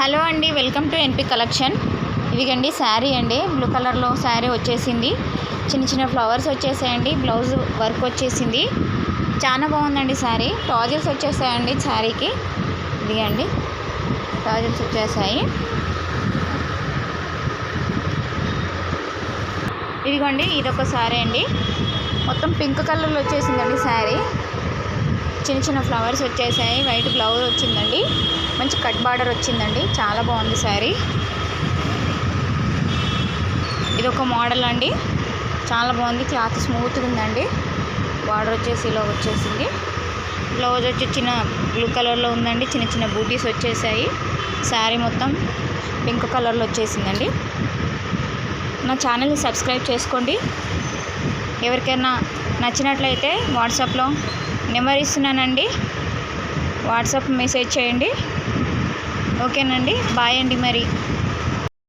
Hello అండి, welcome to ఎన్పి collection. ఇదిగండి శారీ అండి, బ్లూ కలర్లో శారీ వచ్చేసింది. చిన్న చిన్న ఫ్లవర్స్ వచ్చేసాయండి, బ్లౌజ్ వర్క్ వచ్చేసింది. చాలా బాగుందండి శారీ. టాజిల్స్ వచ్చేసాయండి శారీకి. ఇదిగండి టాజిల్స్ వచ్చేసాయి. ఇదిగోండి ఇదొక శారీ అండి, మొత్తం పింక్ కలర్లో వచ్చేసిందండి శారీ. చిన్న చిన్న ఫ్లవర్స్ వచ్చేసాయి, వైట్ బ్లౌజ్ వచ్చిందండి, మంచి కట్ బార్డర్ వచ్చిందండి. చాలా బాగుంది శారీ. ఇదొక మోడల్ అండి, చాలా బాగుంది. క్లాత్ స్మూత్గా ఉందండి. బార్డర్ వచ్చేసి ఇలా వచ్చేసింది. బ్లౌజ్ వచ్చి చిన్న బ్లూ కలర్లో ఉందండి, చిన్న చిన్న బూటీస్ వచ్చేసాయి. శారీ మొత్తం పింక్ కలర్లో వచ్చేసిందండి. నా ఛానల్ని సబ్స్క్రైబ్ చేసుకోండి. ఎవరికైనా నచ్చినట్లయితే వాట్సాప్లో నెంబర్ ఇస్తున్నానండి, వాట్సాప్ మెసేజ్ చేయండి. ఓకేనండి, బాయ్ అండి మరి.